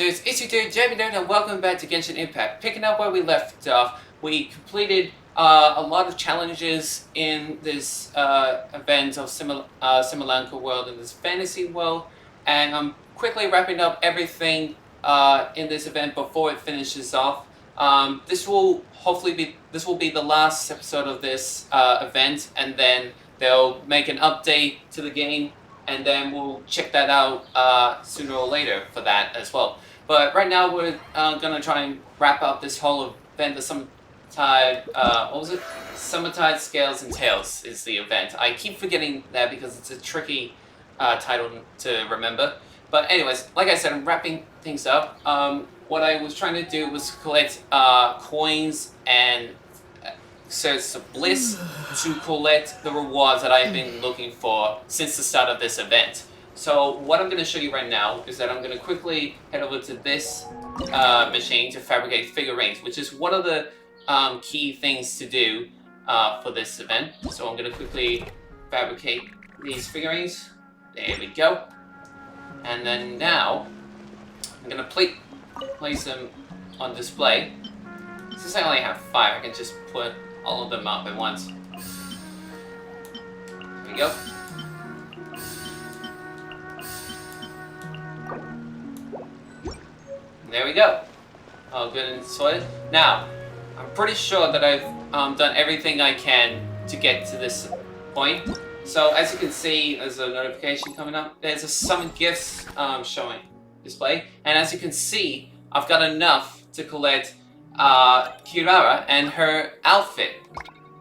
dudes, it's your dude Jamie Dude, and welcome back to Genshin Impact. Picking up where we left off, we completed a lot of challenges in this event of Similanka world, in this fantasy world, and I'm quickly wrapping up everything in this event before it finishes off. This will be the last episode of this event, and then they'll make an update to the game, and then we'll check that out sooner or later for that as well. But right now we're gonna try and wrap up this whole event. The Summertide, Summertide Scales and Tails is the event. I keep forgetting that because it's a tricky title to remember. But anyways, like I said, I'm wrapping things up. What I was trying to do was collect coins and Swords of Bliss to collect the rewards that I've been looking for since the start of this event. So what I'm going to show you right now is that I'm going to quickly head over to this machine to fabricate figurines, which is one of the key things to do for this event. So I'm going to quickly fabricate these figurines. There we go. And then now I'm going to place them on display. Since I only have 5, I can just put all of them up at once. There we go. There we go. All good and sorted. Now, I'm pretty sure that I've done everything I can to get to this point. So as you can see, there's a notification coming up. There's a summon gifts showing display, and as you can see, I've got enough to collect Kirara and her outfit.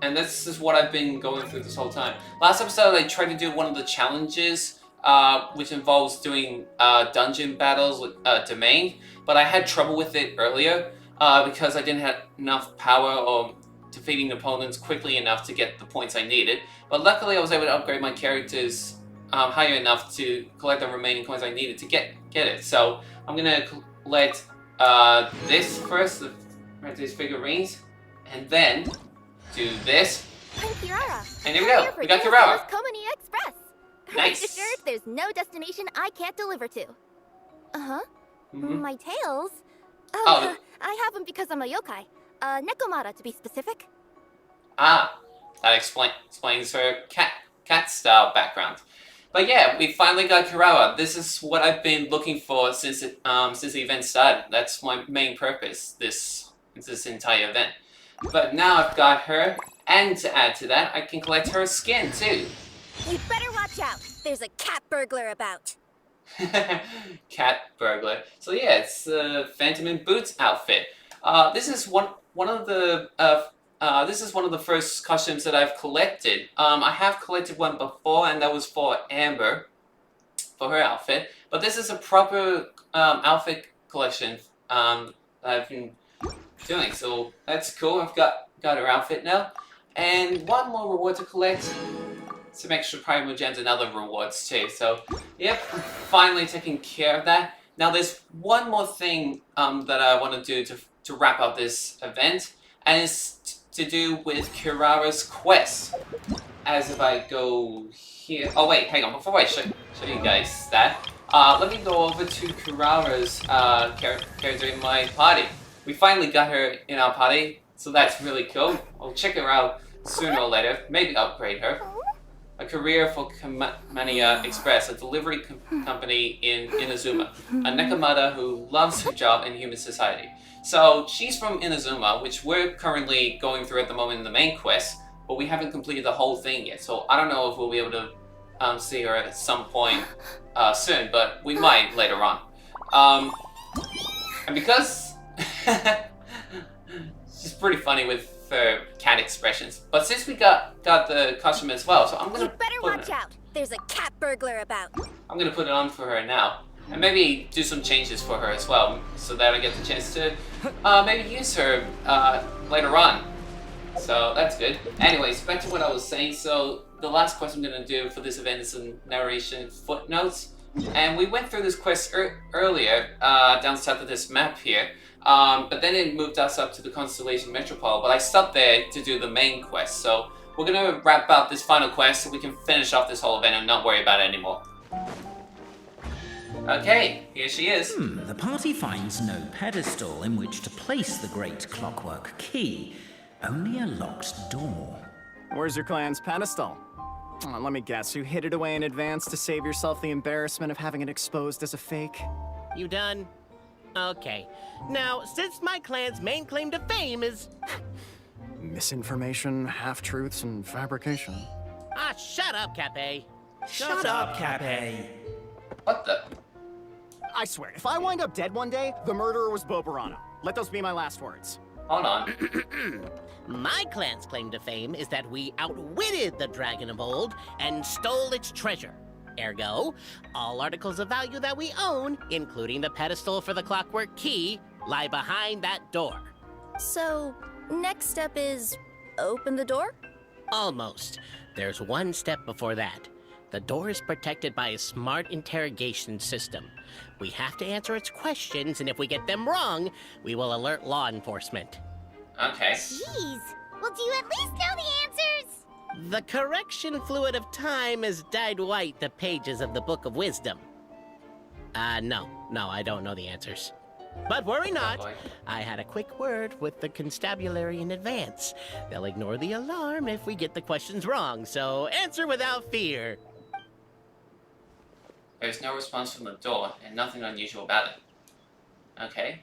And this is what I've been going through this whole time. Last episode I tried to do one of the challenges which involves doing dungeon battles with Domain, but I had trouble with it earlier because I didn't have enough power or defeating opponents quickly enough to get the points I needed. But luckily I was able to upgrade my characters higher enough to collect the remaining coins I needed to get it. So I'm gonna collect this first, these figurines, and then do this. I'm Kirara. And here we go. We got Kirara. Express. Nice. Rest assured, there's no destination I can't deliver to. My tails? Oh. I have them because I'm a yokai. Nekomata to be specific. Ah, that explains her cat style background. But yeah, we finally got Kirara. This is what I've been looking for since the event started. That's my main purpose, this entire event. But now I've got her, and to add to that, I can collect her skin too. You'd better watch out. There's a cat burglar about. Cat burglar. So yeah, it's the Phantom in Boots outfit. This is one of the first costumes that I've collected. I have collected one before, and that was for Amber, for her outfit. But this is a proper outfit collection that I've been doing. So that's cool. I've got her outfit now, and one more reward to collect. Some extra primal gems and other rewards too. So yep, I'm finally taking care of that. Now there's one more thing that I want to do to wrap up this event, and it's to do with Kirara's quest. As if I go here. Oh wait, hang on. Before I show you guys that, let me go over to Kirara's character in my party. We finally got her in our party, so that's really cool. I'll check her out sooner or later. Maybe upgrade her. A career for Mania Express, a delivery company in Inazuma. A Nekomata who loves her job in human society. So she's from Inazuma, which we're currently going through at the moment in the main quest, but we haven't completed the whole thing yet. So I don't know if we'll be able to see her at some point soon, but we might later on. And because she's pretty funny with her cat expressions, but since we got the costume as well, so I'm gonna. You better watch out. There's a cat burglar about. I'm gonna put it on for her now, and maybe do some changes for her as well, so that I get the chance to maybe use her later on. So that's good. Anyways, back to what I was saying. So the last quest I'm gonna do for this event is some narration footnotes, and we went through this quest earlier down south of this map here. But then it moved us up to the Constellation Metropole, but I stopped there to do the main quest. So we're gonna wrap up this final quest so we can finish off this whole event and not worry about it anymore. Okay, here she is. The party finds no pedestal in which to place the great clockwork key, only a locked door. Where's your clan's pedestal? Let me guess, you hid it away in advance to save yourself the embarrassment of having it exposed as a fake? You done? Okay. Now, since my clan's main claim to fame is... Misinformation, half-truths, and fabrication. Ah, shut up, Cappet. Shut up, Cappet. What the? I swear, if I wind up dead one day, the murderer was Boborano. Let those be my last words. Hold on. My clan's claim to fame is that we outwitted the dragon of old and stole its treasure. Ergo, all articles of value that we own, including the pedestal for the clockwork key, lie behind that door. So, next step is open the door? Almost. There's one step before that. The door is protected by a smart interrogation system. We have to answer its questions, and if we get them wrong, we will alert law enforcement. Okay. Jeez. Well, do you at least know the answers? The correction fluid of time has dyed white the pages of the Book of Wisdom. No, I don't know the answers. But worry not, boy. I had a quick word with the constabulary in advance. They'll ignore the alarm if we get the questions wrong, so answer without fear. There's no response from the door, and nothing unusual about it. Okay.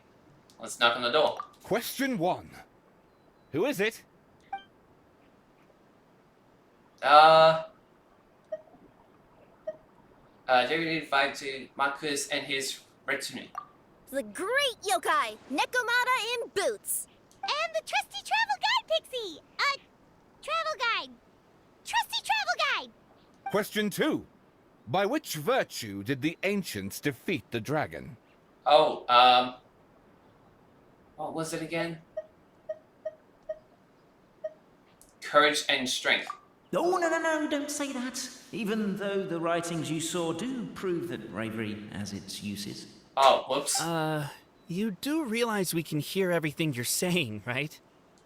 Let's knock on the door. Question 1. Who is it? Dedicated vibe to Marcus and his retinue. The great yokai, Nekomata in boots. And the trusty travel guide, Pixie. Travel guide. Trusty travel guide. Question 2. By which virtue did the ancients defeat the dragon? Oh, what was it again? Courage and strength. Oh, no, don't say that. Even though the writings you saw do prove that bravery has its uses. Oh, whoops. You do realize we can hear everything you're saying, right?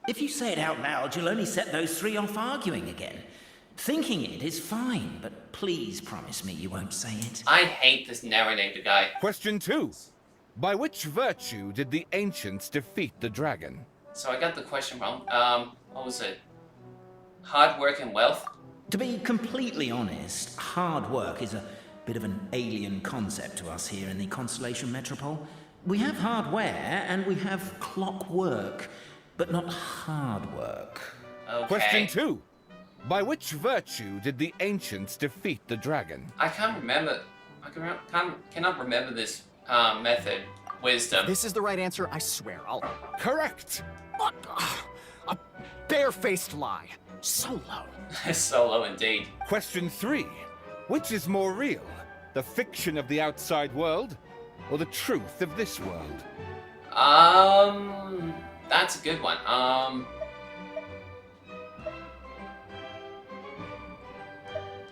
If you say it out loud, you'll only set those three off arguing again. Thinking it is fine, but please promise me you won't say it. I hate this narrator guy. Question 2. By which virtue did the ancients defeat the dragon? So I got the question wrong. What was it? Hard work and wealth? To be completely honest, hard work is a bit of an alien concept to us here in the Constellation Metropole. We have hardware and we have clockwork, but not hard work. Okay. Question 2. By which virtue did the ancients defeat the dragon? I can't remember. Cannot remember this method. Wisdom. This is the right answer, I swear. Correct! What? A barefaced lie. So low. Solo indeed. Question 3. Which is more real? The fiction of the outside world, or the truth of this world? That's a good one.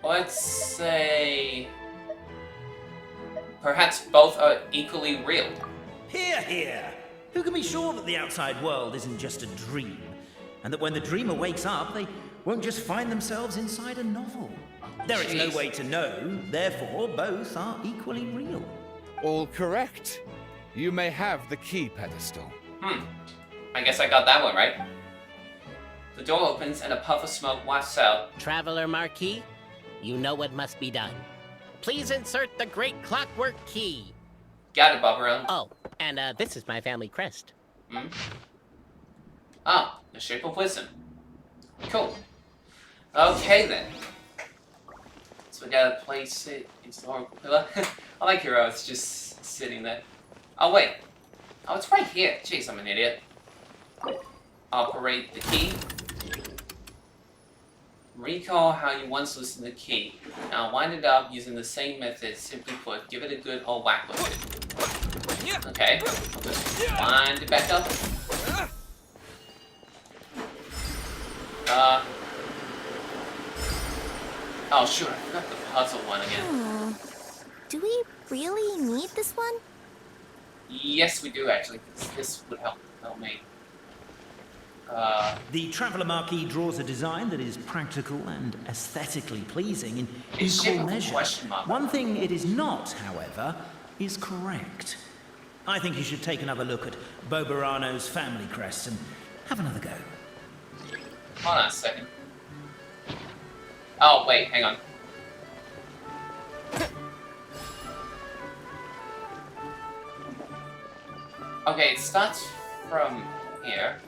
Let's say... perhaps both are equally real. Here! Who can be sure that the outside world isn't just a dream? And that when the dreamer wakes up, they won't just find themselves inside a novel? There is no Jeez. way to know, therefore both are equally real. All correct. You may have the key pedestal. I guess I got that one right. The door opens and a puff of smoke wafts out. Traveler Marquis, you know what must be done. Please insert the great clockwork key. Got it, Boborano. Oh, and this is my family crest. Ah, the shape of wisdom. Cool. Okay then. So we gotta place it into the oracle pillar. I like Kirara, it's just sitting there. Oh wait. Oh, it's right here. Jeez, I'm an idiot. Operate the key. Recall how you once loosened the key. Now wind it up using the same method. Simply put, give it a good old whack with it. Okay. I'll just wind it back up. Oh shoot, I forgot the puzzle one again. Do we really need this one? Yes, we do actually. This would help me. The Traveller Marquis draws a design that is practical and aesthetically pleasing in Is shape equal of a measure. question mark. One thing it is not, however, is correct. I think you should take another look at Boborano's family crest and have another go. Hold on a second. Oh, wait, hang on. Okay, it starts from here.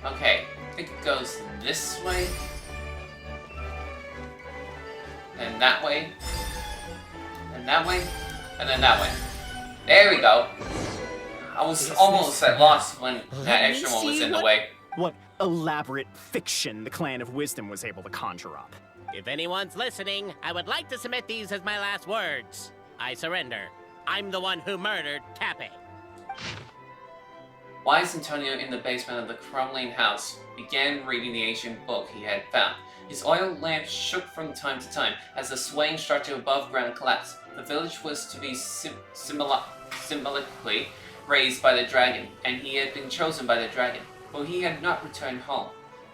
Okay, I think it goes this way. And that way. And that way. And then that way. There we go. I was almost at loss when that extra one was in the way. What elaborate fiction the Clan of Wisdom was able to conjure up. If anyone's listening, I would like to submit these as my last words. I surrender. I'm the one who murdered Cappet. Why is Antonio in the basement of the crumbling house? Began reading the ancient book he had found. His oil lamp shook from time to time as the swaying structure above ground collapsed. The village was to be symbolically raised by the dragon, and he had been chosen by the dragon, but he had not returned home.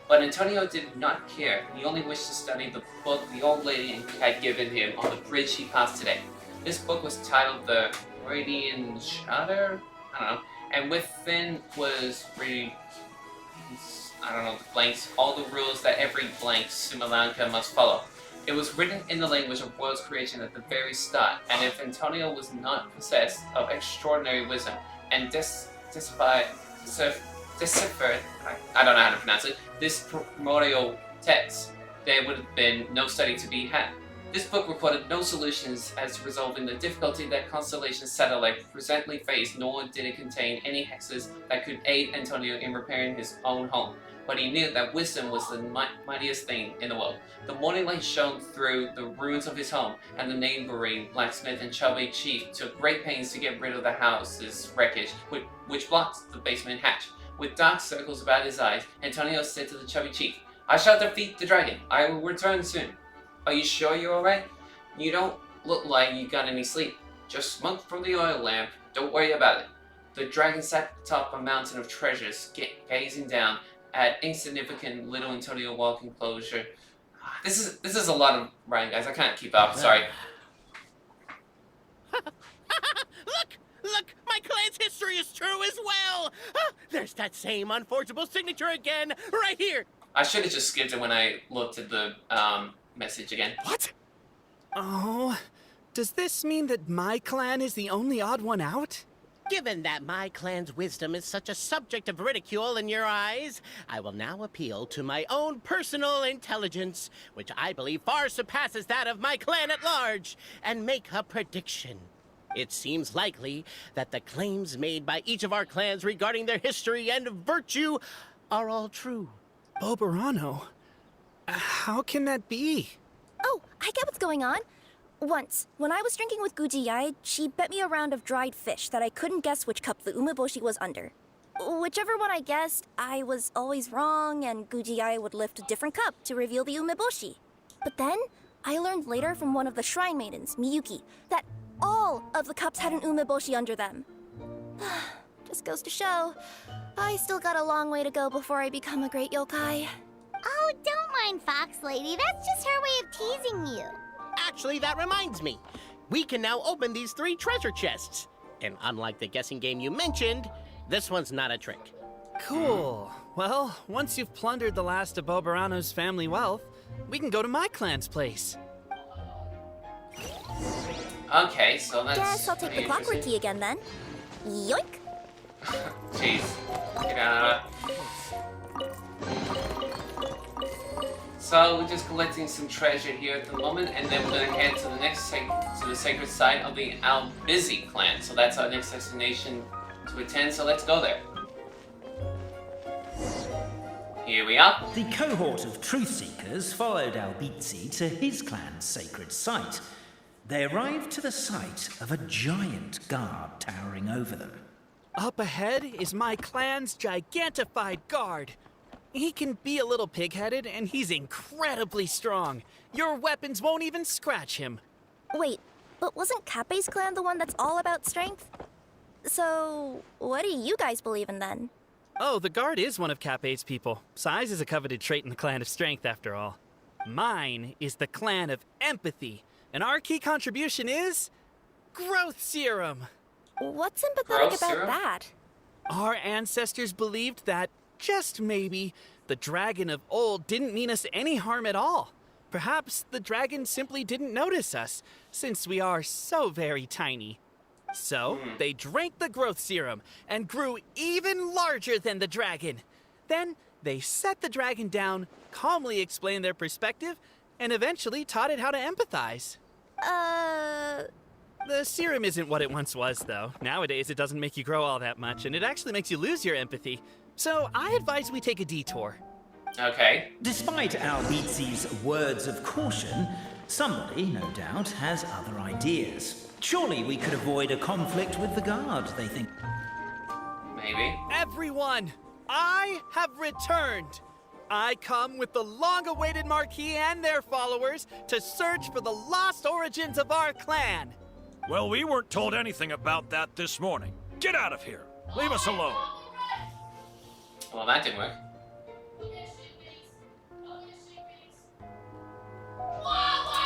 But Antonio did not care. He only wished to study the book the old lady had given him on the bridge he passed today. This book was titled The Radiant Shadow? I don't know. And within was reading, I don't know, the blanks, all the rules that every blank Simulanka must follow. It was written in the language of world's creation at the very start, and if Antonio was not possessed of extraordinary wisdom and deciphered, I don't know how to pronounce it, this primordial text, there would have been no study to be had. This book recorded no solutions as to resolving the difficulty that Constellation Satellite presently faced, nor did it contain any hexes that could aid Antonio in repairing his own home. But he knew that wisdom was the mightiest thing in the world. The morning light shone through the ruins of his home, and the neighboring blacksmith and chubby chief took great pains to get rid of the house's wreckage, which blocked the basement hatch. With dark circles about his eyes, Antonio said to the chubby chief, "I shall defeat the dragon. I will return soon. Are you sure you're alright? You don't look like you got any sleep. Just smoke from the oil lamp. Don't worry about it." The dragon sat atop a mountain of treasures, gazing down at insignificant little Antonio walking closure. This is a lot of writing, guys. I can't keep up. Sorry. Look! My clan's history is true as well! There's that same unforgeable signature again, right here! I should have just skipped it when I looked at the message again. What? Oh, does this mean that my clan is the only odd one out? Given that my clan's wisdom is such a subject of ridicule in your eyes, I will now appeal to my own personal intelligence, which I believe far surpasses that of my clan at large, and make a prediction. It seems likely that the claims made by each of our clans regarding their history and virtue are all true. Boborano? How can that be? Oh, I get what's going on. Once, when I was drinking with Gujiyai, she bet me a round of dried fish that I couldn't guess which cup the umeboshi was under. Whichever one I guessed, I was always wrong, and Gujiyai would lift a different cup to reveal the umeboshi. But then, I learned later from one of the shrine maidens, Miyuki, that all of the cups had an umeboshi under them. Just goes to show, I still got a long way to go before I become a great yokai. Oh, don't mind Fox Lady. That's just her way of teasing you. Actually, that reminds me. We can now open these 3 treasure chests. And unlike the guessing game you mentioned, this one's not a trick. Cool. Well, once you've plundered the last of Boborano's family wealth, we can go to my clan's place. Okay, so that's Guess I'll take the pretty clockwork interesting. key again then. Yoink! Jeez. Kirara. So we're just collecting some treasure here at the moment, and then we're gonna head to the next to the sacred site of the Albizzi clan. So that's our next destination to attend. So let's go there. Here we are. The cohort of truth seekers followed Albizzi to his clan's sacred site. They arrived to the site of a giant guard towering over them. Up ahead is my clan's gigantified guard. He can be a little pig-headed, and he's incredibly strong. Your weapons won't even scratch him. Wait, but wasn't Cappet's clan the one that's all about strength? So, what do you guys believe in then? Oh, the guard is one of Cappet's people. Size is a coveted trait in the clan of strength, after all. Mine is the clan of empathy, and our key contribution is growth serum. What's empathetic Growth about serum? that? Our ancestors believed that, just maybe, the dragon of old didn't mean us any harm at all. Perhaps the dragon simply didn't notice us, since we are so very tiny. So, they drank the growth serum and grew even larger than the dragon. Then, they set the dragon down, calmly explained their perspective, and eventually taught it how to empathize. The serum isn't what it once was, though. Nowadays, it doesn't make you grow all that much, and it actually makes you lose your empathy. So, I advise we take a detour. Okay. Despite Albizzi's words of caution, somebody, no doubt, has other ideas. Surely we could avoid a conflict with the guard, they think. Maybe. Everyone, I have returned. I come with the long-awaited Marquis and their followers to search for the lost origins of our clan. Well, we weren't told anything about that this morning. Get out of here. Leave us alone. Well, that didn't work.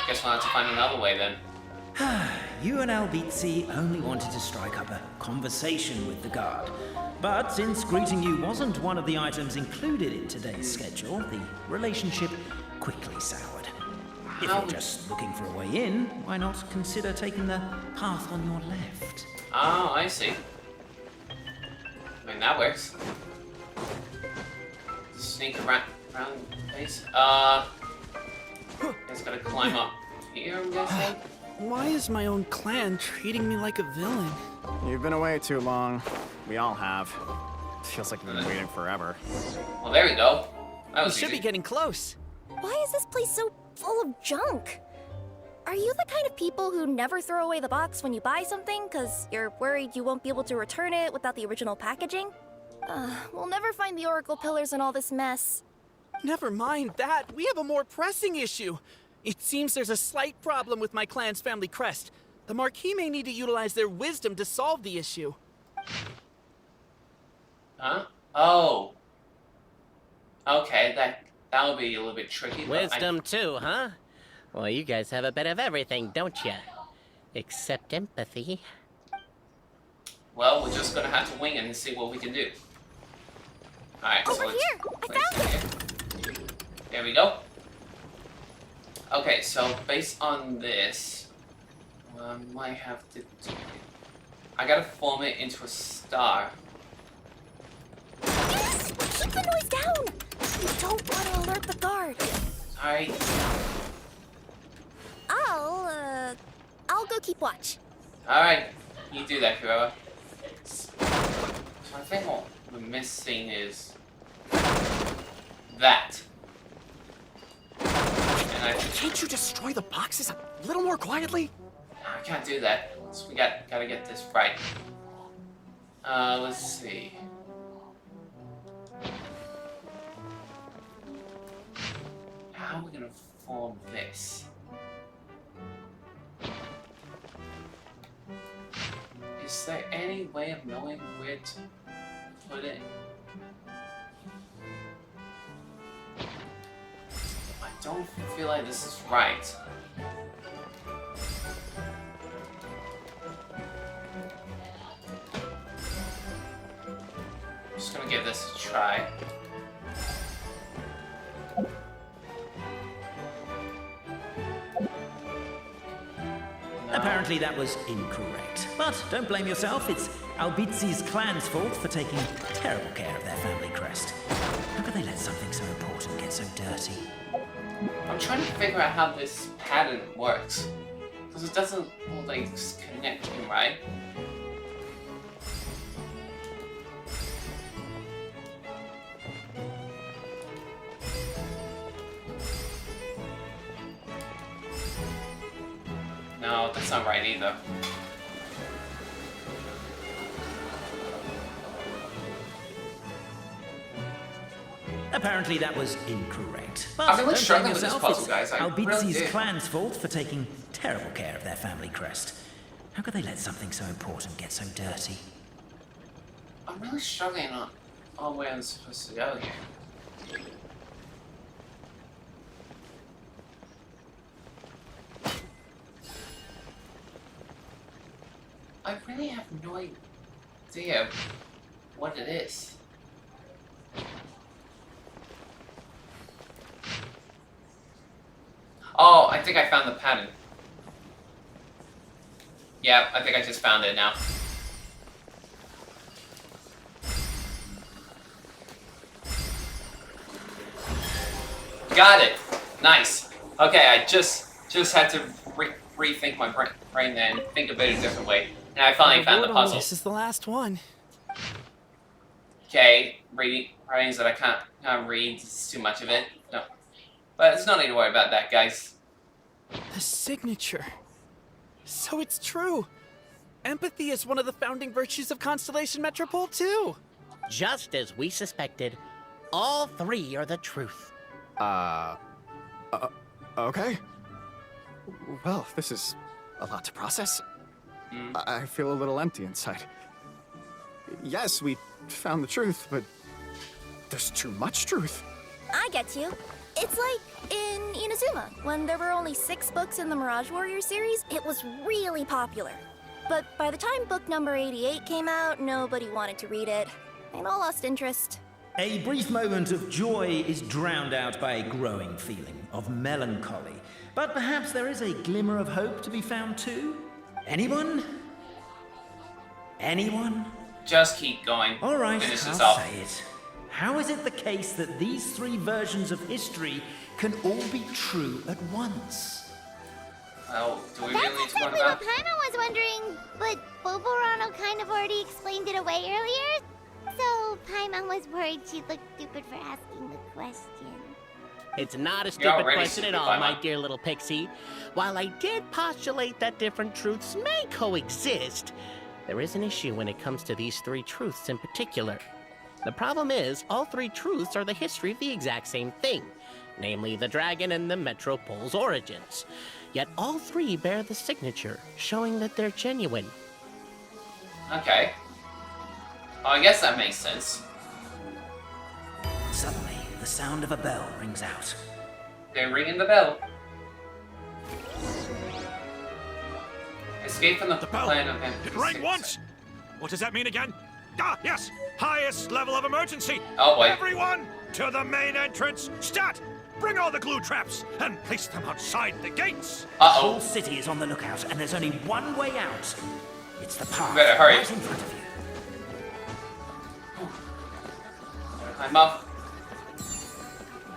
Guess we'll have to find another way then. You and Albizzi only wanted to strike up a conversation with the guard. But since greeting you wasn't one of the items included in today's schedule, the relationship quickly soured. If you're just looking for a way in, why not consider taking the path on your left? Oh, I see. I mean, that works. Sneak around the place. Just gotta climb up here, I'm guessing. Why is my own clan treating me like a villain? You've been away too long. We all have. Feels like we've been waiting forever. Well, there we go. That We was should easy. be getting close. Why is this place so full of junk? Are you the kind of people who never throw away the box when you buy something because you're worried you won't be able to return it without the original packaging? We'll never find the Oracle pillars in all this mess. Never mind that. We have a more pressing issue. It seems there's a slight problem with my clan's family crest. The Marquis may need to utilize their wisdom to solve the issue. Huh? Oh. Okay, that'll be a little bit tricky. but Wisdom too, huh? Well, you guys have a bit of everything, don't you? Except empathy. Well, we're just gonna have to wing it and see what we can do. Alright, so Over let's here! I place found it here. There we go. Okay, so based on this, I might have to do... I gotta form it into a star. Yes! Keep the noise down! You don't want to alert the guard. Sorry. I'll go keep watch. Alright, you do that, Kirara. So I think what we're missing is... that. And I Can't you destroy the boxes a little more quietly? I can't do that. So we gotta get this right. Let's see. How are we gonna form this? Is there any way of knowing where to put it? I don't feel like this is right. I'm just gonna give this a try. Apparently that was incorrect. But don't blame yourself, it's Albizzi's clan's fault for taking terrible care of their family crest. How could they let something so important get so dirty? I'm trying to figure out how this pattern works. Because it doesn't like connect me, right? No, that's not right either. Apparently that was incorrect. But I'm really don't blame struggling with this yourself, puzzle, it's guys. I really Albizzi's did. clan's fault for taking terrible care of their family crest. How could they let something so important get so dirty? I'm really struggling on Oh, where I'm supposed to go here. I really have no idea what it is. Oh, I think I found the pattern. Yeah, I think I just found it now. Got it. Nice. Okay, I just had to rethink my brain there and think of it a different way. And I finally found the puzzle. This is the last one. Okay, writings that I can't read. It's too much of it. No, but it's no need to worry about that, guys. The signature. So it's true. Empathy is one of the founding virtues of Constellation Metropole, too. Just as we suspected, all three are the truth. Okay. Well, this is a lot to process. I feel a little empty inside. Yes, we found the truth, but there's too much truth. I get you. It's like in Inazuma, when there were only 6 books in the Mirage Warrior series, it was really popular. But by the time book number 88 came out, nobody wanted to read it. They all lost interest. A brief moment of joy is drowned out by a growing feeling of melancholy. But perhaps there is a glimmer of hope to be found too? Anyone? Anyone? Just keep going. All right, Finish this I'll off. say it. How is it the case that these 3 versions of history can all be true at once? Well, do we That's really need to talk exactly about? what Paimon was wondering, but Boborano kind of already explained it away earlier. So Paimon was worried she'd look stupid for asking the question. It's not a You're stupid already question at stupid, all, my Paimon. dear little pixie. While I did postulate that different truths may coexist, there is an issue when it comes to these 3 truths in particular. The problem is, all 3 truths are the history of the exact same thing, namely the dragon and the Metropole's origins. Yet all 3 bear the signature, showing that they're genuine. Okay. Oh, I guess that makes sense. Suddenly, the sound of a bell rings out. They're ringing the bell. Escape from the The bell. plan of It rang once. What does that mean again? Ah, yes. Highest level of emergency. Oh, boy. Everyone to the main entrance. Stat. Bring all the glue traps and place them outside the gates. The whole Uh-oh. city is on the lookout, and there's only one way out. It's the path better hurry. right in front of you. Climb up.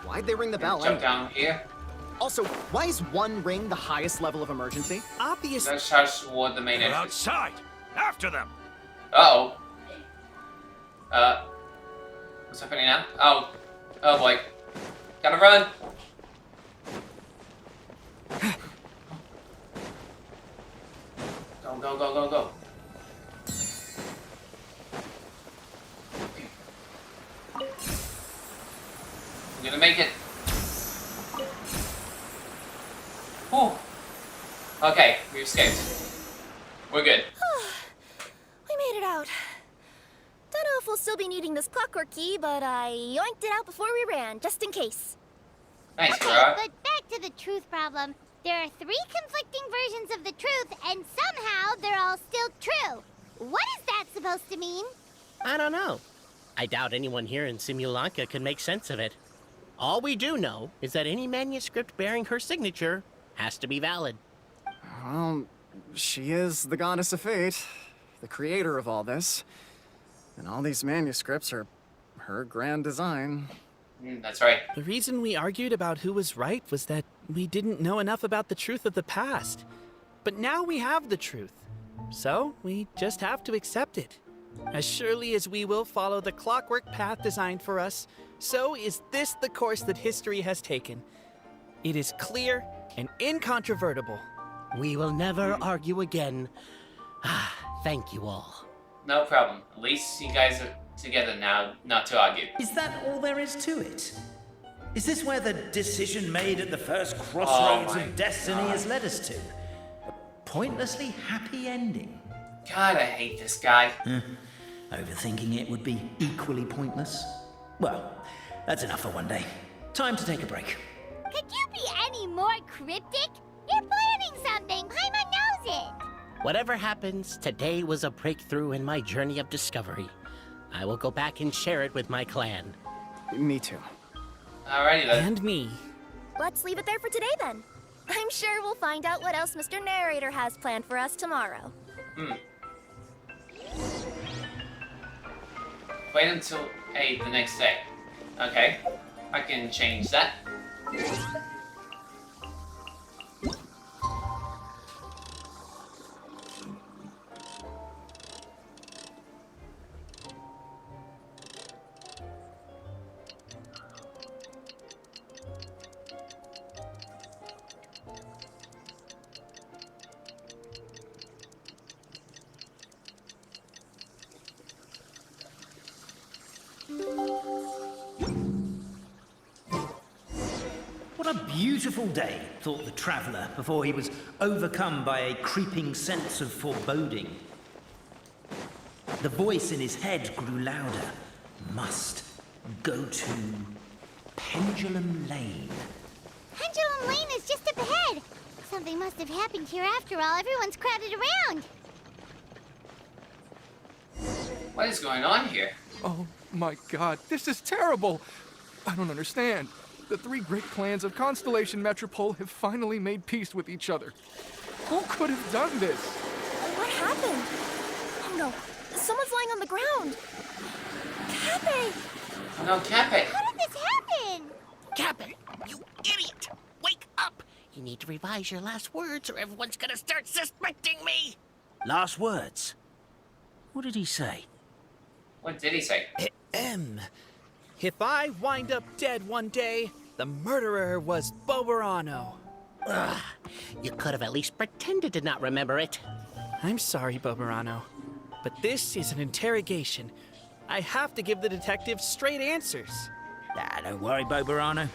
Why'd they ring the bell? Jump anyway? down here. Also, why is 1 ring the highest level of emergency? Obviously. Let's charge toward the main They're entrance. outside. After them. Uh-oh. What's happening now? Oh. Oh, boy. Gotta run. Go, go, go, go, go. I'm gonna make it. Whew. Okay, we escaped. We're good. We made it out. Don't know if we'll still be needing this clockwork key, but I yoinked it out before we ran, just in case. Nice, Okay, Kirara. but back to the truth problem. There are 3 conflicting versions of the truth, and somehow they're all still true. What is that supposed to mean? I don't know. I doubt anyone here in Simulanka can make sense of it. All we do know is that any manuscript bearing her signature has to be valid. Well, she is the goddess of fate, the creator of all this. And all these manuscripts are her grand design. That's right. The reason we argued about who was right was that we didn't know enough about the truth of the past. But now we have the truth. So we just have to accept it. As surely as we will follow the clockwork path designed for us, so is this the course that history has taken. It is clear and incontrovertible. We will never argue again. Ah, thank you all. No problem. At least you guys are together now, not to argue. Is that all there is to it? Is this where the decision made at the first crossroads my of destiny God. has led us to? A pointlessly happy ending. God, I hate this guy. Overthinking it would be equally pointless. Well, that's enough for one day. Time to take a break. Could you be any more cryptic? You're planning something. Paimon knows it. Whatever happens, today was a breakthrough in my journey of discovery. I will go back and share it with my clan. Me too. Alrighty then. And me. Let's leave it there for today then. I'm sure we'll find out what else Mr. Narrator has planned for us tomorrow. Wait until 8 the next day. Okay, I can change that. What a beautiful day, thought the traveller, before he was overcome by a creeping sense of foreboding. The voice in his head grew louder. Must go to Pendulum Lane. Pendulum Lane is just up ahead. Something must have happened here after all. Everyone's crowded around. What is going on here? Oh my god, this is terrible! I don't understand. The three great clans of Constellation Metropole have finally made peace with each other. Who could have done this? What happened? Oh no, someone's lying on the ground. Cappet! Oh no, Cappet! How did this happen? Cappet, you idiot! Wake up! You need to revise your last words or everyone's gonna start suspecting me! Last words. What did he say? What did he say? If I wind up dead one day, the murderer was Boborano. Ugh, you could have at least pretended to not remember it. I'm sorry, Boborano, but this is an interrogation. I have to give the detective straight answers. Don't worry, Boborano.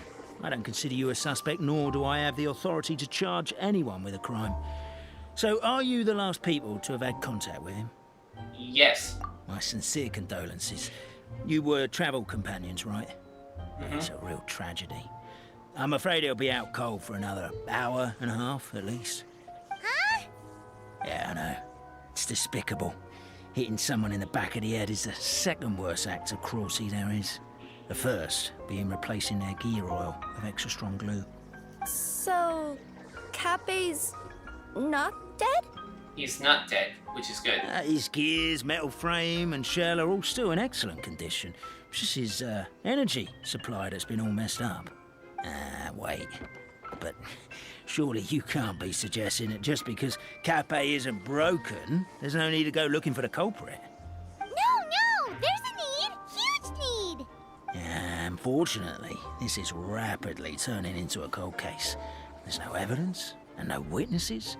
I don't consider you a suspect, nor do I have the authority to charge anyone with a crime. So, are you the last people to have had contact with him? Yes. My sincere condolences. You were travel companions, right? It's a real tragedy. I'm afraid he'll be out cold for another hour and a half, at least. Huh? Yeah, I know. It's despicable. Hitting someone in the back of the head is the second worst act of cruelty there is. The first being replacing their gear oil with extra strong glue. So, Cappet's not dead? He's not dead, which is good. His gears, metal frame, and shell are all still in excellent condition. It's just his energy supply that's been all messed up. Wait. But surely you can't be suggesting that just because Cappet isn't broken, there's no need to go looking for the culprit. No, there's a need. Huge need. Unfortunately, this is rapidly turning into a cold case. There's no evidence and no witnesses.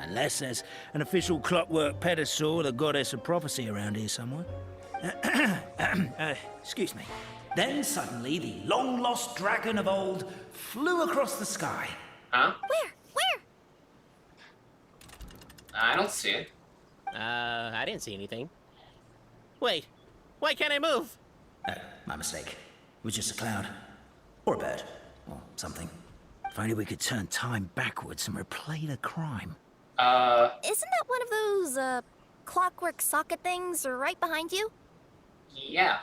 Unless there's an official clockwork pedestal, the goddess of prophecy around here somewhere. Excuse me. Then suddenly the long-lost dragon of old flew across the sky. Huh? Where? I don't see it. I didn't see anything. Wait, why can't I move? My mistake. It was just a cloud. Or a bird. Or something. If only we could turn time backwards and replay the crime. Isn't that one of those, clockwork socket things right behind you? Yeah.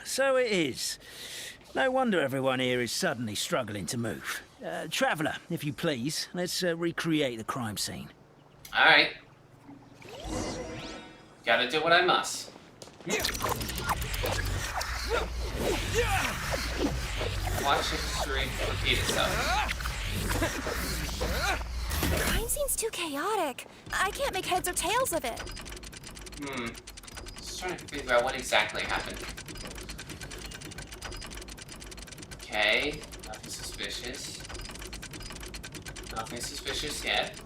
So it is. No wonder everyone here is suddenly struggling to move. Traveller, if you please, let's recreate the crime scene. Alright. Gotta do what I must. Watch history repeat itself. The crime scene's too chaotic. I can't make heads or tails of it. Just trying to figure out what exactly happened. Okay, nothing suspicious. Nothing suspicious yet.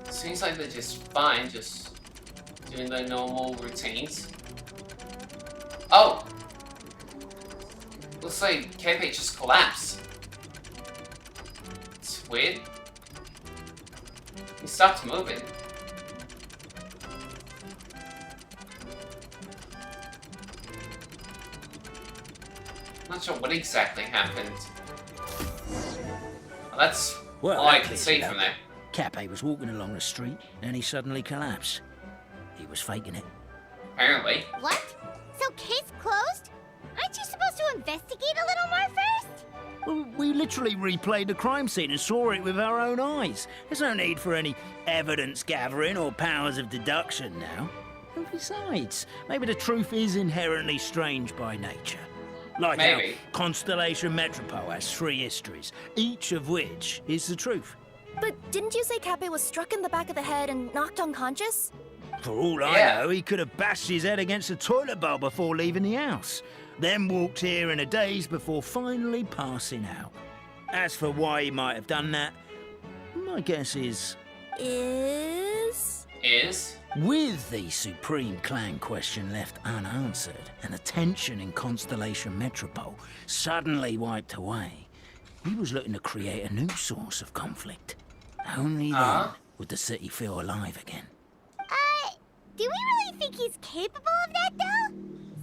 Seems like they're just fine, just doing their normal routines. Oh! Looks like Cappet just collapsed. It's weird. He stopped moving. Not sure what exactly happened. Well, that's Well, all I that can clears see it up. from there. Cappet was walking along the street, and he suddenly collapsed. He was faking it. Apparently. What? So case closed? Aren't you supposed to investigate a little more first? Well, we literally replayed the crime scene and saw it with our own eyes. There's no need for any evidence gathering or powers of deduction now. And besides, maybe the truth is inherently strange by nature. Like Maybe. how Constellation Metropole has 3 histories, each of which is the truth. But didn't you say Cappet was struck in the back of the head and knocked unconscious? For all I Yeah. know, he could have bashed his head against a toilet bowl before leaving the house, then walked here in a daze before finally passing out. As for why he might have done that, my guess is... Is... With the Supreme Clan question left unanswered and the tension in Constellation Metropole suddenly wiped away, he was looking to create a new source of conflict. Only then would the city feel alive again. Do we really think he's capable of that, though?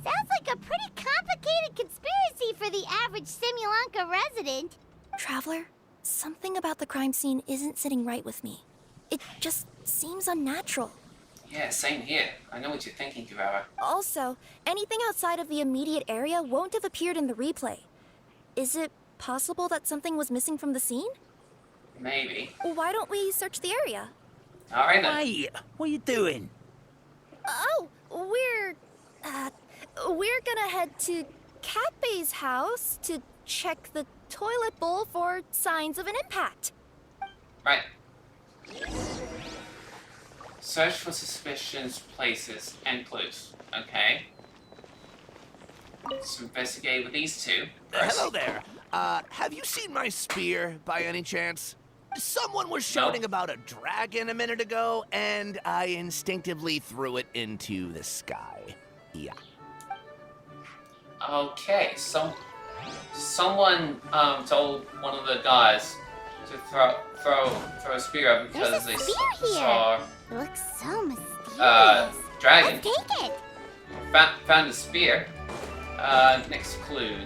Sounds like a pretty complicated conspiracy for the average Simulanka resident. Traveler, something about the crime scene isn't sitting right with me. It just seems unnatural. Yeah, same here. I know what you're thinking, Kirara. Also, anything outside of the immediate area won't have appeared in the replay. Is it possible that something was missing from the scene? Maybe. Why don't we search the area? Alright then. Wait, what are you doing? Oh, we're gonna head to Cappet's house to check the toilet bowl for signs of an impact. Right. Search for suspicious places and clues. Okay. Let's investigate with these two. Hello there. Have you seen my spear by any chance? Someone was shouting about a dragon a minute ago, and I instinctively threw it into the sky. Yeah. Okay, someone told one of the guys to throw a spear up because There's a they spear here. saw It looks so mysterious. dragon. Let's take it. Found a spear. Next clue.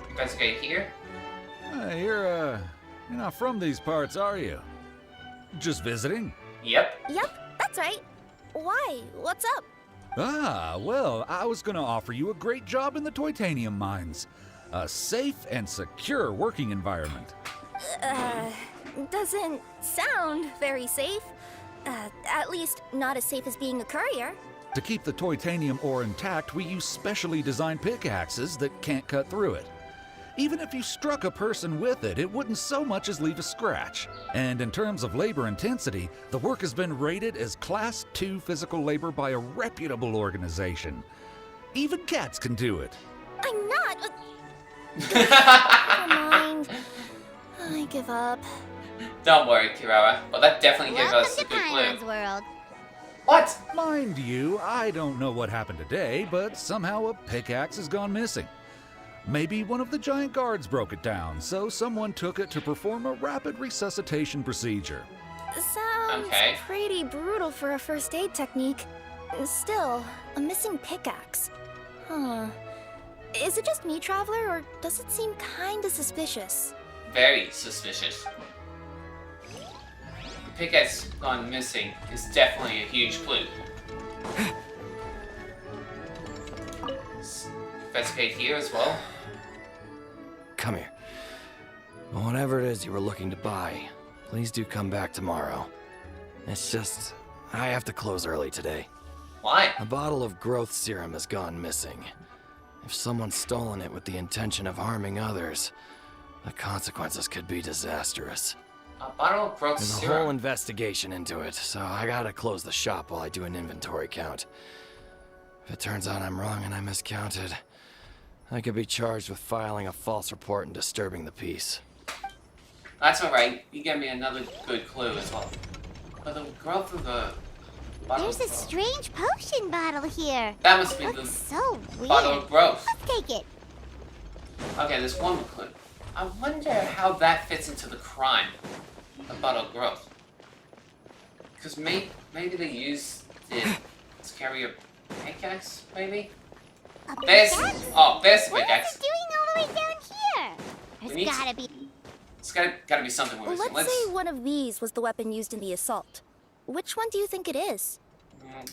Investigate here. You're not from these parts, are you? Just visiting? Yep. Yep, that's right. Why? What's up? Ah, well, I was gonna offer you a great job in the Titanium mines. A safe and secure working environment. Doesn't sound very safe. At least not as safe as being a courier. To keep the titanium ore intact, we use specially designed pickaxes that can't cut through it. Even if you struck a person with it, it wouldn't so much as leave a scratch. And in terms of labor intensity, the work has been rated as Class 2 physical labor by a reputable organization. Even cats can do it. I'm not. Never mind. I give up. Don't worry, Kirara. Well, that definitely gave us a Welcome to good Paimon's clue. world. What? Mind you, I don't know what happened today, but somehow a pickaxe has gone missing. Maybe one of the giant guards broke it down, so someone took it to perform a rapid resuscitation procedure. Sounds pretty brutal for a first aid technique. Still, a missing pickaxe. Huh. Is it just me, Traveler, or does it seem kinda suspicious? Very suspicious. The pickaxe gone missing is definitely a huge clue. Let's investigate here as well. Come here. Whatever it is you were looking to buy, please do come back tomorrow. It's just, I have to close early today. Why? A bottle of growth serum has gone missing. If someone's stolen it with the intention of harming others, the consequences could be disastrous. A bottle of growth There's a serum. whole investigation into it, so I gotta close the shop while I do an inventory count. If it turns out I'm wrong and I miscounted, I could be charged with filing a false report and disturbing the peace. That's alright. You gave me another good clue as well. But the growth of the bottle There's a strange potion bottle here. That must be Looks the so weird. bottle of growth. Let's take it. Okay, there's one more clue. I wonder how that fits into the crime. about our growth. Because maybe they use it to carry a pickaxe, maybe? There's the What pickaxe. is it doing all the way down here? We There's need gotta be. It's gotta be something we're missing. Let's say one of these was the weapon used in the assault. Which one do you think it is?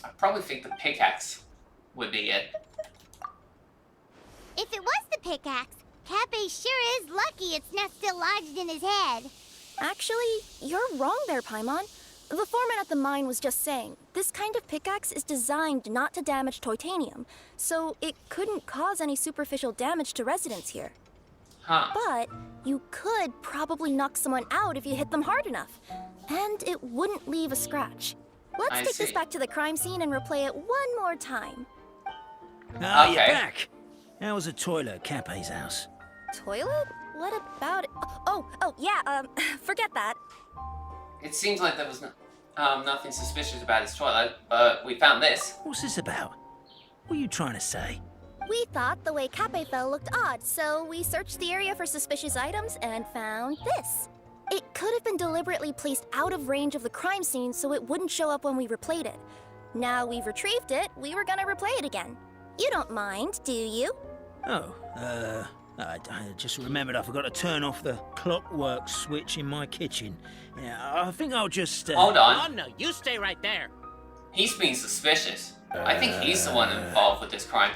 I probably think the pickaxe would be it. If it was the pickaxe, Cappet sure is lucky it's not still lodged in his head. Actually, you're wrong there, Paimon. The foreman at the mine was just saying, this kind of pickaxe is designed not to damage titanium, so it couldn't cause any superficial damage to residents here. Huh. But you could probably knock someone out if you hit them hard enough, and it wouldn't leave a scratch. Let's I take this see. back to the crime scene and replay it one more time. Ah, you're Okay. back. How was the toilet at Cappet's house? Toilet? What about it? Oh, yeah, forget that. It seems like there was nothing suspicious about his toilet, but we found this. What's this about? What are you trying to say? We thought the way Cappet fell looked odd, so we searched the area for suspicious items and found this. It could have been deliberately placed out of range of the crime scene so it wouldn't show up when we replayed it. Now we've retrieved it, we were gonna replay it again. You don't mind, do you? Oh, I just remembered I forgot to turn off the clockwork switch in my kitchen. Yeah, I think I'll just... Hold Oh, on. no, you stay right there. He's being suspicious. I think he's the one involved with this crime.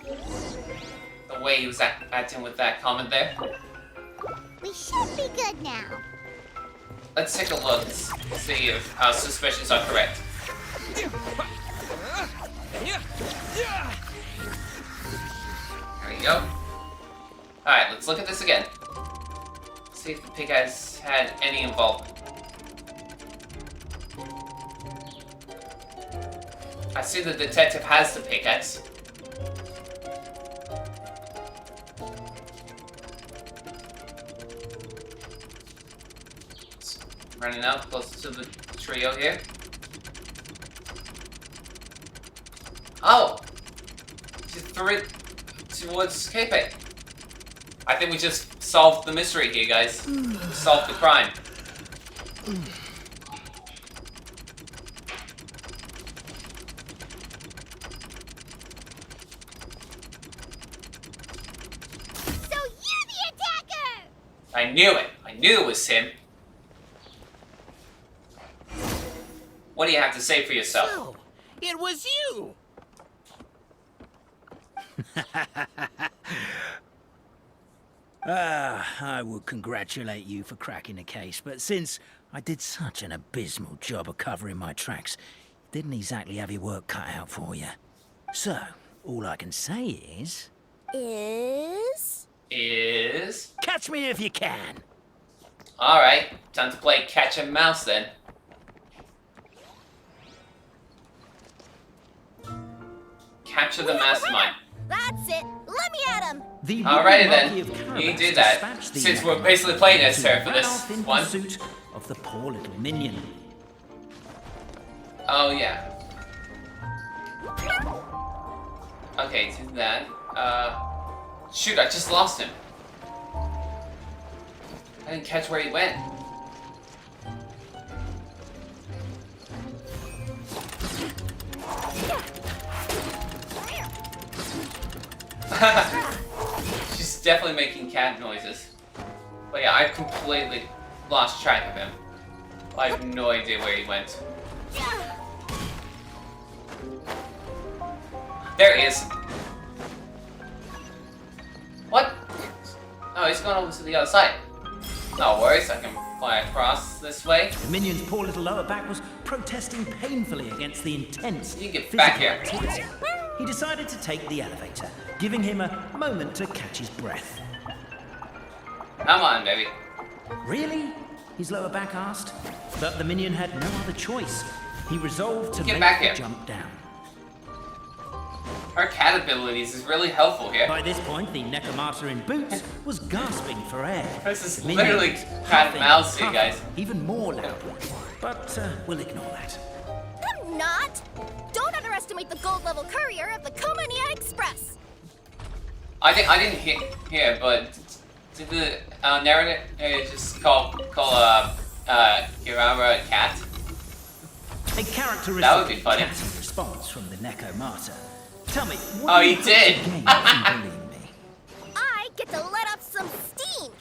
The way he was acting with that comment there. We should be good now. Let's take a look and see if our suspicions are correct. There we go. Alright, let's look at this again. See if the pig has had any involvement. I see the detective has the pickaxe. Running up close to the trio here. Oh! She threw it towards Cappet. I think we just solved the mystery here, guys. Solved the crime. So you're the attacker! I knew it. I knew it was him. What do you have to say for yourself? So, it was you! I would congratulate you for cracking the case, but since I did such an abysmal job of covering my tracks, didn't exactly have your work cut out for you. So, all I can say is... Is... Catch me if you can! Alright, time to play catch and mouse then. Capture the mastermind. That's it. Let me at him. The Alrighty then, Marquis of Kirara you do that, dispatched the since we're Necromancer basically playing as to her for run this off in one. pursuit of the poor little minion. Oh yeah. Okay, do that. Shoot, I just lost him. I didn't catch where he went. She's definitely making cat noises. But yeah, I completely lost track of him. I have no idea where he went. There he is. What? Oh, he's gone over to the other side. No worries, I can fly across this way. The minion's poor little lower back was protesting painfully against the intense You get physical back here. activity. He decided to take the elevator, giving him a moment to catch his breath. Come on, baby. Really? His lower back asked. But the minion had no other choice. He resolved to Get make back the here. jump down. Her cat abilities is really helpful here. By this point, the necromancer in boots was gasping for air. This is The minion literally was cat and huffing mouse here, and guys. puffing even more loudly. But we'll ignore that. I'm not. Don't underestimate the gold level courier of the Komania Express. I didn't hear, but Did the narrator just call Kirara a cat? A characteristic That would be funny. catty response from the Necomata. Tell me, what Oh, do he you hope did. to gain from bullying me? I get to let off some steam.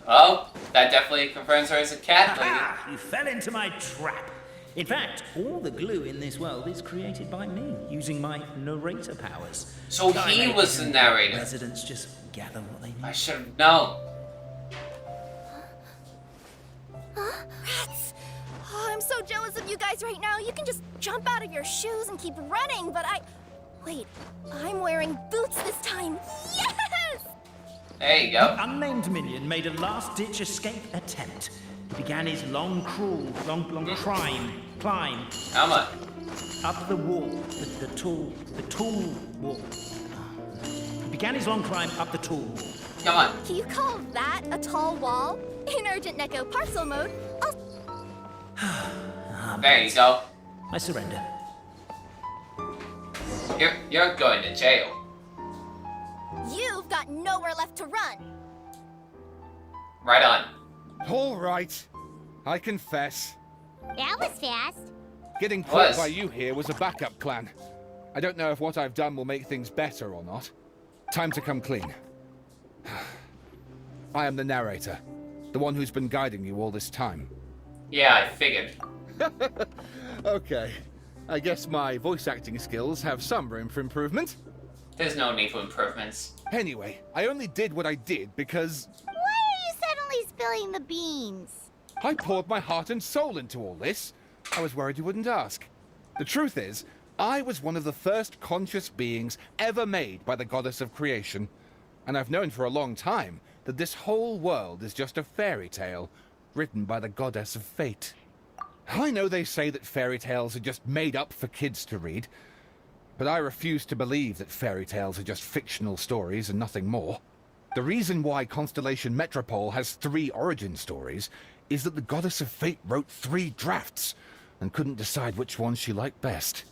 Oh, that definitely confirms her as a cat lady. Ah, you fell into my trap. In fact, all the glue in this world is created by me, using my narrator powers. So I he make was the narrator. Residents just gather what they need. I should have known. Rats! Oh, I'm so jealous of you guys right now. You can just jump out of your shoes and keep running, but Wait, I'm wearing boots this time. Yes! There you go. The unnamed minion made a last-ditch escape attempt. He began his long climb Come on. up the wall, the tall wall. He began his long climb up the tall wall. Come on. Can you call that a tall wall? In urgent Neko parcel mode, There you go. I surrender. You're going to jail. you've got nowhere left to run. Right on. All right. I confess. That was fast. Getting caught Was. by you here was a backup plan. I don't know if what I've done will make things better or not. Time to come clean. I am the narrator. The one who's been guiding you all this time. Yeah, I figured. Okay. I guess my voice acting skills have some room for improvement. There's no need for improvements. Anyway, I only did what I did because Why are you suddenly spilling the beans? I poured my heart and soul into all this. I was worried you wouldn't ask. The truth is, I was one of the first conscious beings ever made by the goddess of creation. And I've known for a long time that this whole world is just a fairy tale written by the goddess of fate. I know they say that fairy tales are just made up for kids to read, but I refuse to believe that fairy tales are just fictional stories and nothing more. The reason why Constellation Metropole has 3 origin stories is that the goddess of fate wrote 3 drafts and couldn't decide which one she liked best.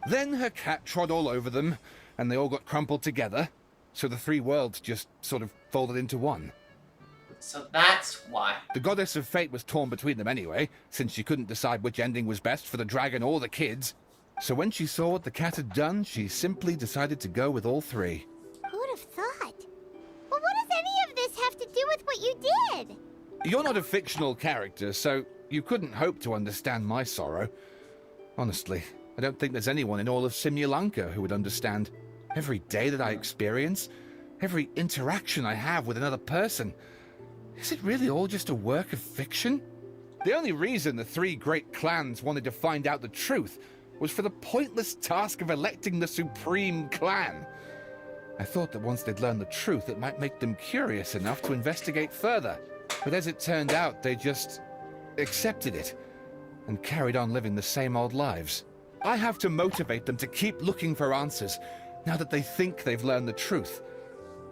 Then her cat trod all over them, and they all got crumpled together, so the 3 worlds just sort of folded into one. So that's why. The goddess of fate was torn between them anyway, since she couldn't decide which ending was best for the dragon or the kids. So when she saw what the cat had done, she simply decided to go with all 3. Who'd have thought? Well, what does any of this have to do with what you did? You're not a fictional character, so you couldn't hope to understand my sorrow. Honestly, I don't think there's anyone in all of Simulanka who would understand. Every day that I experience, every interaction I have with another person, is it really all just a work of fiction? The only reason the 3 great clans wanted to find out the truth was for the pointless task of electing the supreme clan. I thought that once they'd learned the truth, it might make them curious enough to investigate further. But as it turned out, they just accepted it and carried on living the same old lives. I have to motivate them to keep looking for answers now that they think they've learned the truth.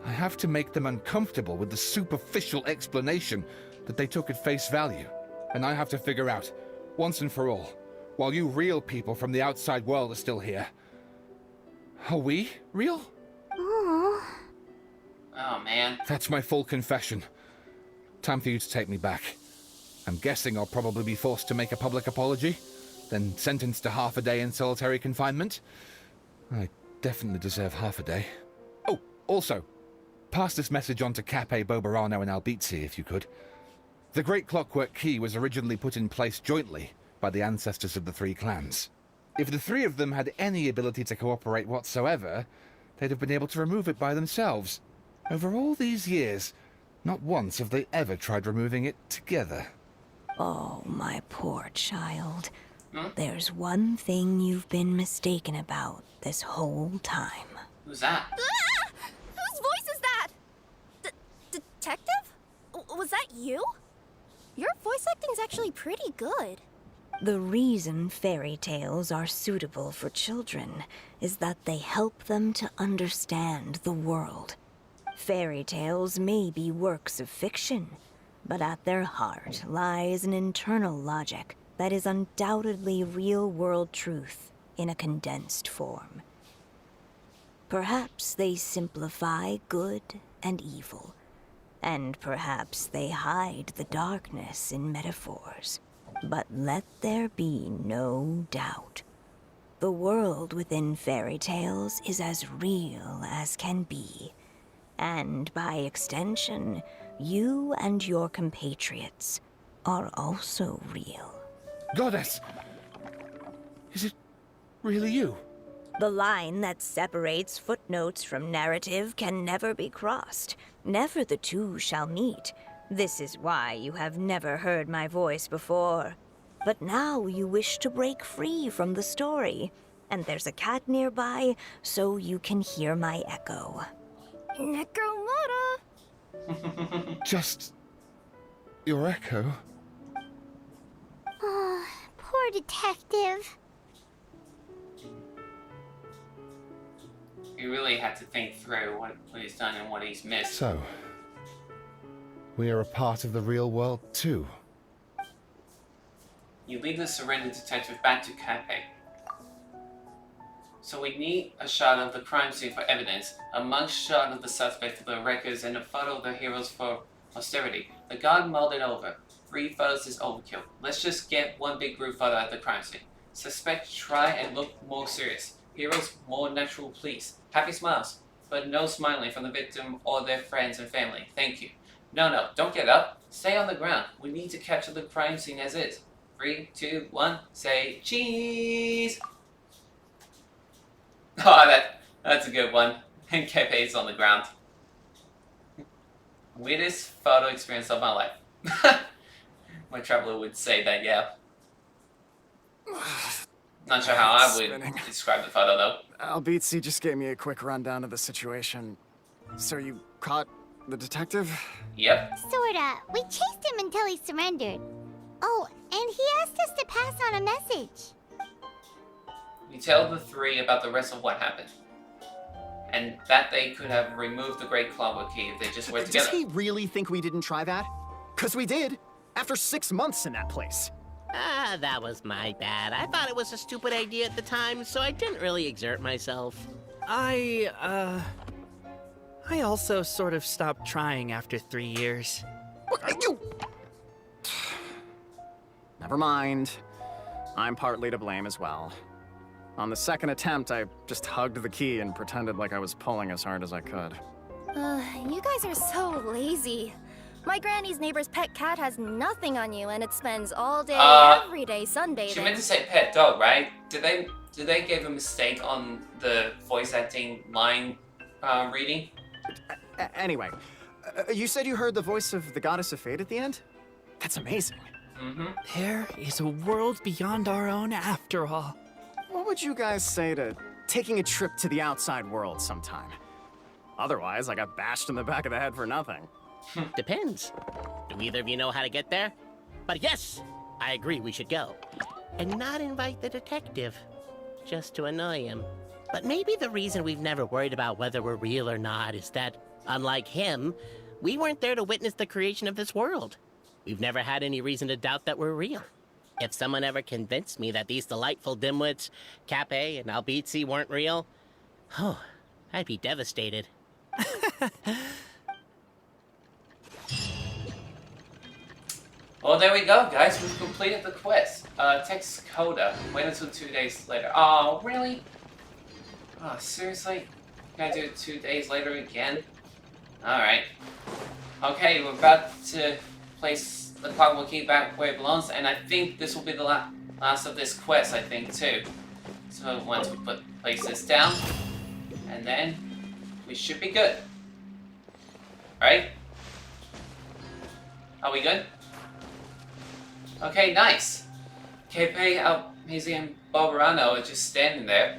I have to make them uncomfortable with the superficial explanation that they took at face value. And I have to figure out, once and for all, while you real people from the outside world are still here, are we real? Oh. Oh, man. That's my full confession. Time for you to take me back. I'm guessing I'll probably be forced to make a public apology, then sentenced to half a day in solitary confinement. I definitely deserve half a day. Oh, also, pass this message on to Cappet, Boborano and Albizzi, if you could. The Great Clockwork Key was originally put in place jointly by the ancestors of the 3 clans. If the 3 of them had any ability to cooperate whatsoever, they'd have been able to remove it by themselves. Over all these years, not once have they ever tried removing it together. Oh, my poor child. Hmm? There's one thing you've been mistaken about this whole time. Who's that? Ah! Whose voice is that? Detective? Was that you? Your voice acting's actually pretty good. The reason fairy tales are suitable for children is that they help them to understand the world. Fairy tales may be works of fiction, but at their heart lies an internal logic that is undoubtedly real-world truth in a condensed form. Perhaps they simplify good and evil, And perhaps they hide the darkness in metaphors. But let there be no doubt. The world within fairy tales is as real as can be. And by extension, you and your compatriots are also real. Goddess! Is it really you? The line that separates footnotes from narrative can never be crossed. Never the two shall meet. This is why you have never heard my voice before. But now you wish to break free from the story. And there's a cat nearby, so you can hear my echo. Necromora! Just... your echo? Oh, poor detective. He really had to think through what he's done and what he's missed. So, we are a part of the real world too. You lead the surrendered detective back to Cappet. So we need a shot of the crime scene for evidence, a mug shot of the suspect for the records, and a photo of the heroes for posterity. The guard mulled it over. 3 photos is overkill. Let's just get one big group photo at the crime scene. Suspect try and look more serious. Heroes more natural, please. Happy smiles, but no smiling from the victim or their friends and family. Thank you. No, don't get up. Stay on the ground. We need to capture the crime scene as is. 3, 2, 1, say cheese! Oh, that's a good one. And Cappet's on the ground. Weirdest photo experience of my life. My traveler would say that, yeah. Not sure how I would describe the photo, though. Albizzi just gave me a quick rundown of the situation. So you caught the detective? Yep. Sorta. We chased him until he surrendered. Oh, and he asked us to pass on a message. We tell the 3 about the rest of what happened. And that they could have removed the Great Clockwork Key if they just worked together. Does he really think we didn't try that? 'Cause we did. After 6 months in that place. That was my bad. I thought it was a stupid idea at the time, so I didn't really exert myself. I also sort of stopped trying after 3 years. Never mind. I'm partly to blame as well. On the second attempt, I just hugged the key and pretended like I was pulling as hard as I could. You guys are so lazy. My granny's neighbor's pet cat has nothing on you, and it spends all day, every day, sunbathing. She meant to say pet dog, right? Did they give a mistake on the voice acting line reading? Anyway, you said you heard the voice of the Goddess of Fate at the end? That's amazing. Mm-hmm. There is a world beyond our own after all. What would you guys say to taking a trip to the outside world sometime? Otherwise, I got bashed in the back of the head for nothing. Depends. Do either of you know how to get there? But yes, I agree we should go. And not invite the detective, just to annoy him. But maybe the reason we've never worried about whether we're real or not is that, unlike him, we weren't there to witness the creation of this world. We've never had any reason to doubt that we're real. If someone ever convinced me that these delightful dimwits, Cappet and Albizzi, weren't real, oh, I'd be devastated. Well, there we go, guys. We've completed the quest. Text Coda. Wait until 2 days later. Oh, really? Oh, seriously? Gotta do it 2 days later again? Alright. Okay, we're about to place the Clockwork Key back where it belongs, and I think this will be the last of this quest, I think, too. So once we place this down, and then we should be good. Right? Are we good? Okay, nice. Cappet, Albizzi, and Boborano are just standing there.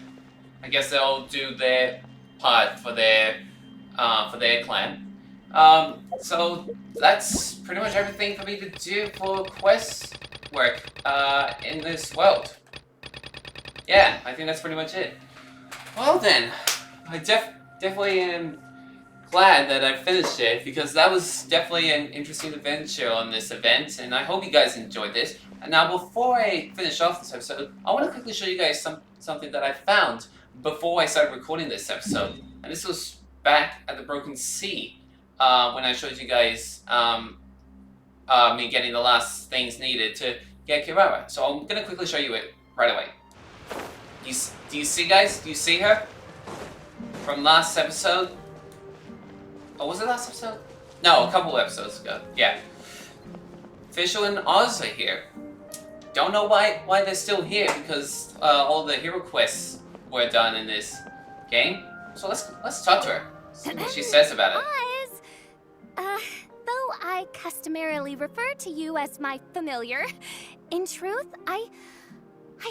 I guess they'll do their part for their clan. So that's pretty much everything for me to do for quest work in this world. Yeah, I think that's pretty much it. Well then, I definitely am glad that I finished it, because that was definitely an interesting adventure on this event, and I hope you guys enjoyed this. And now, before I finish off this episode, I want to quickly show you guys something that I found before I started recording this episode. And this was back at the Broken Sea. when I showed you guys me getting the last things needed to get Kirara. So I'm gonna quickly show you it right away. Do you see, guys? Do you see her from last episode? Oh, was it last episode? No, a couple episodes ago. Yeah. Fischl and Oz are here. Don't know why they're still here, because all the hero quests were done in this game. So let's talk to her. See what she says about it. Oz, though I customarily refer to you as my familiar, in truth, I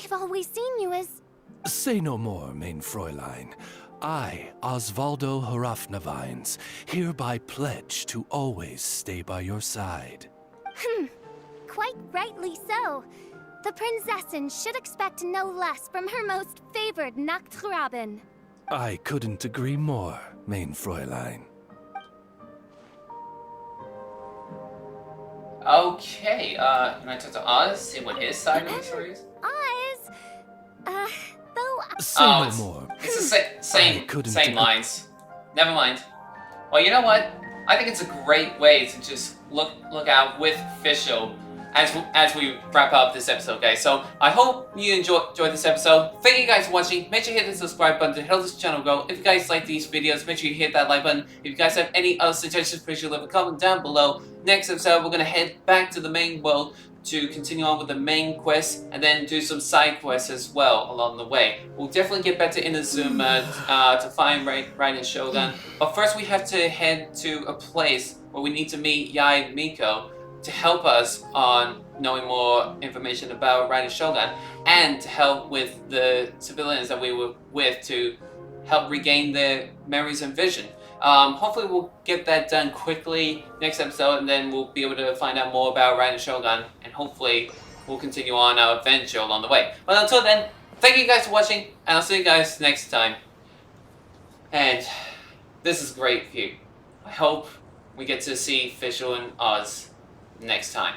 have always seen you as... Say no more, mein Fräulein. I, Osvaldo Hrafnavines, hereby pledge to always stay by your side. Quite rightly so. The Prinzessin should expect no less from her most favored Nachtraben. I couldn't agree more, mein Fräulein. Okay, can I talk to Oz? See what his side of the story is? Oz, though... Say no more. It's the same lines. Never mind. Well, you know what? I think it's a great way to just look out with Fischl as we wrap up this episode, guys. So I hope you enjoyed this episode. Thank you guys for watching. Make sure you hit the subscribe button to help this channel grow. If you guys like these videos, make sure you hit that like button. If you guys have any other suggestions, please leave a comment down below. Next episode, we're gonna head back to the main world to continue on with the main quest and then do some side quests as well along the way. We'll definitely get back to Inazuma to find Raiden Shogun. But first we have to head to a place where we need to meet Yae and Miko to help us on knowing more information about Raiden Shogun and to help with the civilians that we were with to help regain their memories and vision. Hopefully we'll get that done quickly next episode, and then we'll be able to find out more about Raiden Shogun, and hopefully we'll continue on our adventure along the way. But until then, thank you guys for watching, and I'll see you guys next time. And this is great view. I hope we get to see Fischl and Oz next time.